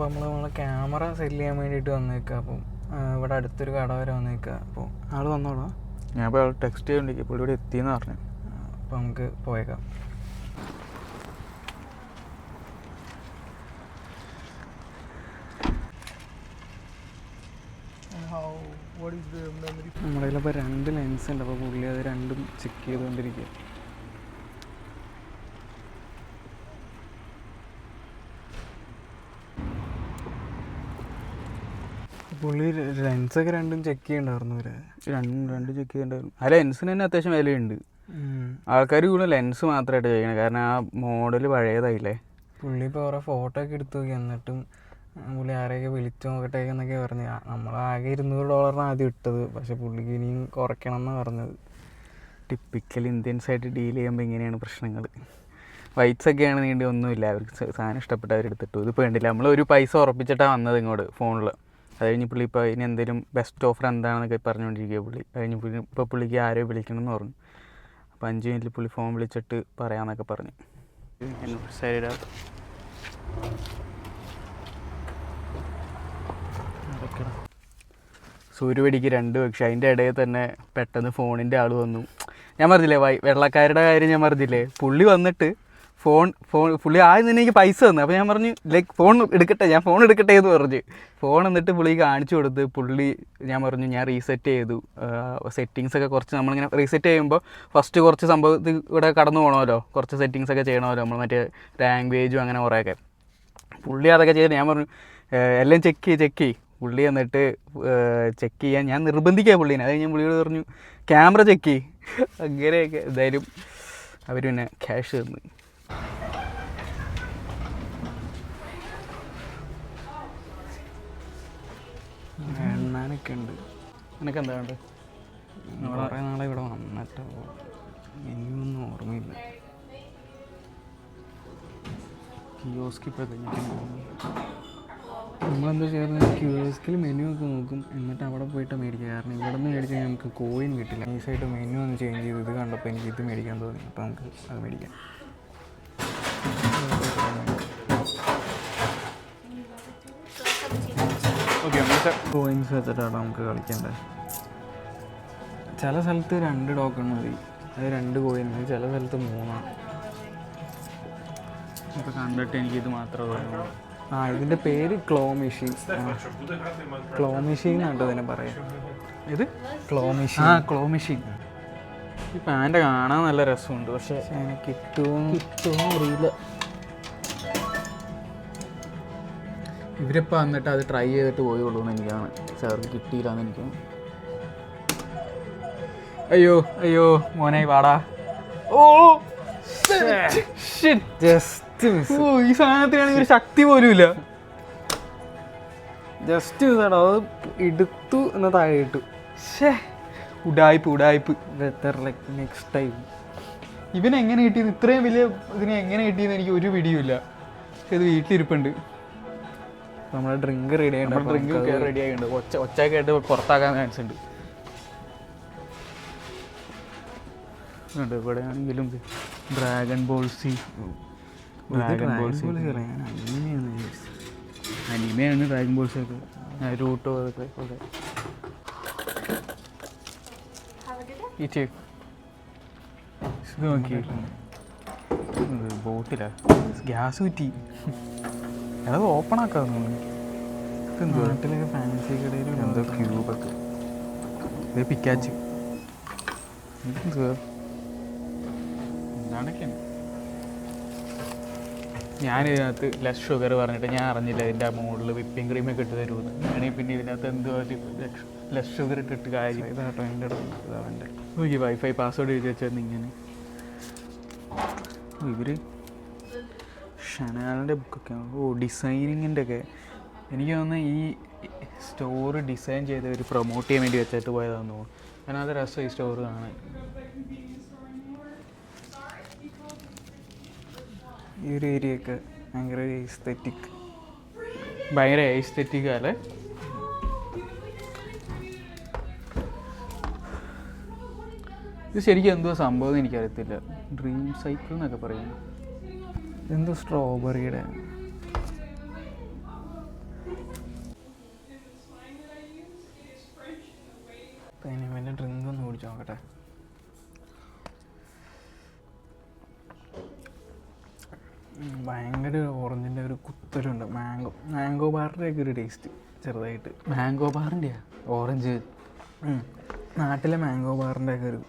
അപ്പോൾ നമ്മളെ camera cell ചെയ്യാൻ വേണ്ടിയിട്ട് വന്നേക്കുക. അപ്പം ഇവിടെ അടുത്തൊരു കട വരെ വന്നേക്കുക. അപ്പോൾ ആൾ വന്നോളൂ. ഞാൻ ഇപ്പോൾ ടെക്സ്റ്റ് ചെയ്തുകൊണ്ടിരിക്കുക, പുള്ളി ഇവിടെ എത്തിയെന്ന് പറഞ്ഞു. അപ്പോൾ നമുക്ക് പോയേക്കാം. നമ്മുടെ കയ്യിലപ്പോൾ 2 ലെൻസ് ഉണ്ട്. അപ്പോൾ പുള്ളി അത് രണ്ടും ചെക്ക് ചെയ്തുകൊണ്ടിരിക്കുക. പുള്ളി ലെൻസൊക്കെ രണ്ടും ചെക്ക് ചെയ്യണ്ടായിരുന്നു. രണ്ടും ചെക്ക് ചെയ്തിട്ടുണ്ടായിരുന്നു. ആ ലെൻസിന് തന്നെ അത്യാവശ്യം വിലയുണ്ട്. ആൾക്കാർ കൂടുതൽ ലെൻസ് മാത്രമായിട്ട് ചെയ്യണം, കാരണം ആ മോഡൽ പഴയതായില്ലേ. പുള്ളി ഇപ്പോൾ കുറേ ഫോട്ടോ ഒക്കെ എടുത്തു നോക്കി. എന്നിട്ടും പുള്ളി ആരെയൊക്കെ വിളിച്ചു നോക്കട്ടെ എന്നൊക്കെ പറഞ്ഞു. നമ്മളാകെ $200 ആദ്യം ഇട്ടത്. പക്ഷെ പുള്ളിക്ക് ഇനിയും കുറയ്ക്കണം എന്നാണ് പറഞ്ഞത്. ടിപ്പിക്കൽ ഇന്ത്യൻസായിട്ട് ഡീൽ ചെയ്യുമ്പോൾ ഇങ്ങനെയാണ് പ്രശ്നങ്ങൾ. വൈറ്റ്സ് ഒക്കെ ആണെന്നുണ്ടെങ്കിൽ ഒന്നുമില്ല, അവർക്ക് സാധനം ഇഷ്ടപ്പെട്ട് അവരെടുത്തിട്ടു. ഇതിപ്പോൾ വേണ്ടില്ല, നമ്മളൊരു പൈസ ഉറപ്പിച്ചിട്ടാണ് വന്നത് ഇങ്ങോട്ട് ഫോണിൽ. അത് കഴിഞ്ഞ് പുള്ളി ഇപ്പോൾ ഇനി എന്തെങ്കിലും ബെസ്റ്റ് ഓഫർ എന്താണെന്നൊക്കെ പറഞ്ഞുകൊണ്ടിരിക്കുക പുള്ളി. കഴിഞ്ഞ് ഇപ്പോൾ പുള്ളിക്ക് ആരെയോ വിളിക്കണമെന്ന് പറഞ്ഞു. അപ്പോൾ 5 മിനിറ്റിൽ പുള്ളി ഫോൺ വിളിച്ചിട്ട് പറയാമെന്നൊക്കെ പറഞ്ഞു. ശരിടാ. സൂര്യവെടിക്ക് 2 പക്ഷേ അതിൻ്റെ ഇടയിൽ തന്നെ പെട്ടെന്ന് ഫോണിൻ്റെ ആൾ വന്നു. ഞാൻ പറഞ്ഞില്ലേ വെള്ളക്കാരുടെ കാര്യം ഞാൻ പറഞ്ഞില്ലേ. പുള്ളി വന്നിട്ട് പുള്ളി ആദ്യം തന്നെ എനിക്ക് പൈസ തന്നു. അപ്പോൾ ഞാൻ പറഞ്ഞു ഫോൺ എടുക്കട്ടെ എന്ന് പറഞ്ഞ് ഫോൺ എന്നിട്ട് പുള്ളി കാണിച്ചു കൊടുത്ത്. പുള്ളി ഞാൻ പറഞ്ഞു ഞാൻ റീസെറ്റ് ചെയ്തു. സെറ്റിങ്സൊക്കെ കുറച്ച് നമ്മളിങ്ങനെ റീസെറ്റ് ചെയ്യുമ്പോൾ ഫസ്റ്റ് കുറച്ച് സംഭവത്തിൽ ഇവിടെ കടന്നു പോകണമല്ലോ, കുറച്ച് സെറ്റിങ്സൊക്കെ ചെയ്യണമല്ലോ നമ്മൾ, മറ്റേ ലാംഗ്വേജും അങ്ങനെ കുറേയൊക്കെ. പുള്ളി അതൊക്കെ ചെയ്ത് ഞാൻ പറഞ്ഞു എല്ലാം ചെക്ക് ചെയ്യ്. പുള്ളി എന്നിട്ട് ചെക്ക് ചെയ്യാൻ ഞാൻ നിർബന്ധിക്കുക പുള്ളീനെ. അത് ഞാൻ പുള്ളിയോട് പറഞ്ഞു ക്യാമറ ചെക്ക് ചെയ്യ്. അങ്ങനെയൊക്കെ എന്തായാലും അവർ പിന്നെ ക്യാഷ് തന്നു. എണ്ണാനൊക്കെ ഉണ്ട്. നിനക്ക് എന്താ വേണ്ടത്? കുറേ നാളെ ഇവിടെ വന്നിട്ട് എനിക്കൊന്നും ഓർമ്മയില്ല. കിയോസ്ക് ഇപ്പോൾ കഴിഞ്ഞിട്ട് നമ്മളെന്താ ചെയ്യുന്നത്, ക്യൂസ്കിൽ മെനു ഒക്കെ നോക്കും. എന്നിട്ട് അവിടെ പോയിട്ട് മേടിക്കുക. കാരണം ഇവിടെ നിന്ന് മേടിച്ചാൽ നമുക്ക് കോയിൻ കിട്ടില്ല. നൈസായിട്ട് മെനു ഒന്ന് ചേഞ്ച് ചെയ്ത് ഇത് കണ്ടപ്പോൾ എനിക്ക് ഇത് മേടിക്കാൻ തോന്നി. അപ്പോൾ നമുക്ക് അത് മേടിക്കാം. ഓക്കെ, കോയിൻസ് വെച്ചിട്ടാണ് നമുക്ക് കളിക്കേണ്ടത്. ചില സ്ഥലത്ത് 2 ടോക്കൺ മതി, അത് 2 കോയിൻ മതി. ചില സ്ഥലത്ത് 3. ഇപ്പോൾ കണ്ടിട്ട് എനിക്കിത് മാത്രമേ ഉള്ളൂ. ഇതിൻ്റെ പേര് ക്ലോ മെഷീൻ. ക്ലോ മെഷീൻ എന്നാണ് ഇതിനെ പറയാം. ഇത് ക്ലോ മെഷീൻ. ക്ലോ മെഷീൻ. ഈ പാൻ്റ് കാണാൻ നല്ല രസമുണ്ട്, പക്ഷേ കിട്ടുമോ അറിയില്ല. ഇവരിപ്പോൾ വന്നിട്ട് അത് ട്രൈ ചെയ്തിട്ട് പോയുള്ളൂ എന്ന് എനിക്കാണ്. പക്ഷെ അവർക്ക് കിട്ടിയില്ലാന്ന് എനിക്കാണ്. അയ്യോ മോനെ വാടാ. ഈ സാധനത്തിനാണെങ്കിൽ ശക്തി പോലും ഇല്ല. ജസ്റ്റ് അത് എടുത്തു എന്ന താഴെ ഇട്ടു. ഉടായ്പ്. നെക്സ്റ്റ് ടൈം ഇവനെങ്ങനെ കിട്ടിയത്? ഇത്രയും വലിയ ഇതിനെ എങ്ങനെ കിട്ടിയെന്ന് എനിക്ക് ഒരു പിടിയുമില്ല. പക്ഷെ ഇത് വീട്ടിലിരിപ്പുണ്ട്. നമ്മുടെ ഡ്രിങ്ക് റെഡി ആയിട്ടുണ്ട്. ഡ്രിങ്ക് റെഡി ആയിട്ടുണ്ട്. ഒച്ചയൊക്കെ ആയിട്ട് പുറത്താക്കാൻ ചാൻസ് ഉണ്ട്. ഇവിടെ ആണെങ്കിലും ഡ്രാഗൺ ബോൾസി അനിമയാണ്. ഡ്രാഗൺ ബോൾസി ഒക്കെ റൂട്ടോ അതൊക്കെ ഇത് നോക്കി. ബോട്ടിലാ ഗ്യാസ് കുറ്റി. അത് ഓപ്പൺ ആക്കാന്ന് തോന്നുന്നു. ഇതെന്തോ നാട്ടിലൊക്കെ ഫാൻസി കടയിൽ എന്തോ ക്യൂബൊക്കെ. ഇത് പിക്കാച്ച്. എന്താണൊക്കെയാണ്. ഞാനിതിനകത്ത് ലെസ് ഷുഗർ പറഞ്ഞിട്ട് ഞാൻ അറിഞ്ഞില്ല ഇതിൻ്റെ ആ മുകളിൽ വിപ്പിംഗ് ക്രീമൊക്കെ ഇട്ട് തരുമെന്ന്. ആണെങ്കിൽ പിന്നെ ഇതിനകത്ത് എന്തോ ലെസ് ഷുഗർ ഇട്ടിട്ട് കാര്യം. ഇതാട്ടോ എൻ്റെ അവൻ്റെ നോക്കി വൈഫൈ പാസ്വേഡ് എഴുതി വെച്ചാൽ ഇങ്ങനെ. ഇവർ ഷനാലിൻ്റെ ബുക്കൊക്കെയാണ്. ഡിസൈനിങ്ങിൻ്റെ ഒക്കെ എനിക്ക് തോന്നുന്നത് ഈ സ്റ്റോർ ഡിസൈൻ ചെയ്തവർ പ്രൊമോട്ട് ചെയ്യാൻ വേണ്ടി വെച്ചിട്ട് പോയതാണെന്ന് തോന്നുന്നു. കാരണം അത് രസം ഈ സ്റ്റോർ കാണാൻ. ഈ ഒരു ഏരിയയൊക്കെ ഭയങ്കര എസ്തെറ്റിക് അല്ലേ. ഇത് ശരിക്കും എന്തോ സംഭവം എനിക്കറിയത്തില്ല. ഡ്രീം സൈക്കിൾ എന്നൊക്കെ പറയുന്നു. എന്തോ സ്ട്രോബെറിയുടെ നോക്കട്ടെ. ഭയങ്കര ഓറഞ്ചിൻ്റെ ഒരു കുത്തലുണ്ട്. മാംഗോ ബാറിൻ്റെ ഒക്കെ ഒരു ടേസ്റ്റ് ചെറുതായിട്ട്. മാംഗോ ബാറിൻ്റെയാ ഓറഞ്ച്? നാട്ടിലെ മാംഗോ ബാറിൻ്റെ ഒക്കെ ഒരു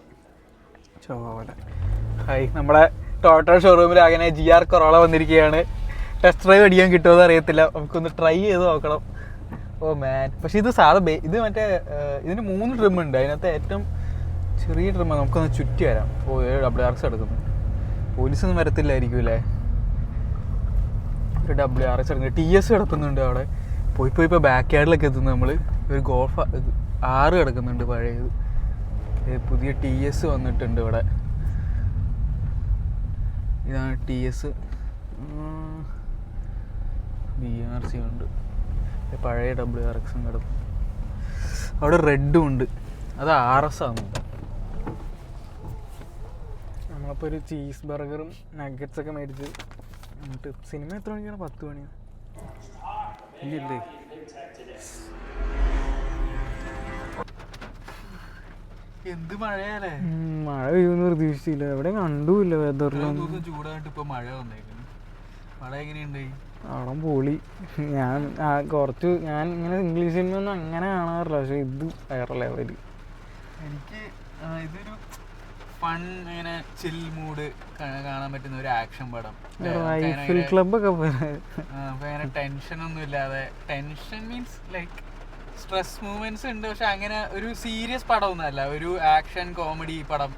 ചുവ പോലെ. ഹായ്, നമ്മുടെ ടൊയോട്ട ഷോറൂമിൽ അങ്ങനെ GR കൊറോള വന്നിരിക്കുകയാണ്. ടെസ്റ്റ് ഡ്രൈവ് അടിക്കാൻ കിട്ടുമോ അറിയത്തില്ല, നമുക്കൊന്ന് ട്രൈ ചെയ്ത് നോക്കണം. ഓ മാൻ, പക്ഷെ ഇത് ഇത് മറ്റേ ഇതിന് 3 ട്രിം ഉണ്ട്. അതിനകത്ത് ഏറ്റവും ചെറിയ ട്രിം നമുക്കൊന്ന് ചുറ്റി വരാം. ഓ WRX എടുക്കുന്നു. പോലീസൊന്നും വരത്തില്ലായിരിക്കും അല്ലേ? ഒരു WRX എടുക്കുന്നത്. TS കിടക്കുന്നുണ്ട് അവിടെ. പോയി ഇപ്പോൾ ബാക്ക് യാർഡിലൊക്കെ എത്തുന്നു നമ്മൾ. ഒരു ഗോൾഫ് 6 കിടക്കുന്നുണ്ട് പഴയത്. പുതിയ TS വന്നിട്ടുണ്ട് ഇവിടെ. ഇതാണ് TS. BRC ഉണ്ട്. പഴയ WRX കിടക്കും. അവിടെ റെഡും ഉണ്ട്. അത് RS ആണ്. നമ്മളപ്പോൾ ഒരു ചീസ് ബർഗറും നഗറ്റ്സ് ഒക്കെ മേടിച്ച് എന്നിട്ട് സിനിമ എത്ര മണിക്കാണ്? 10 മണിയാണ്. ഇല്ലേ എന്ത് മഴയാലേ. മഴ പെയ്യുമെന്ന് പ്രതീക്ഷിച്ചില്ല. എവിടെ കണ്ടുമില്ല വെതറിലൊന്നും. ചൂടായിട്ട് ഇപ്പൊ മഴ വന്നേക്കുന്നു. മഴ എങ്ങനെയുണ്ടായി? അവിടെ പൊളി. ഞാൻ ഇങ്ങനെ ഇംഗ്ലീഷ് സിനിമ ഒന്നും അങ്ങനെ കാണാറില്ല, പക്ഷെ ഇത് വേറെ ലെവല്. എനിക്ക് ഇതൊരു ഫൺ, ഇങ്ങനെ ചിൽ മൂഡ് കാണാൻ പറ്റുന്ന ഒരു ആക്ഷൻ പടം. റൈഫിൾ ക്ലബൊക്കെ പോലെ. അങ്ങനെ ടെൻഷൻ ഒന്നും ഇല്ലാതെ. Tension means like stress movements ഉണ്ട്, പക്ഷെ അങ്ങനെ ഒരു സീരിയസ് പടം ഒന്നും അല്ല. ഒരു ആക്ഷൻ കോമഡി പടം.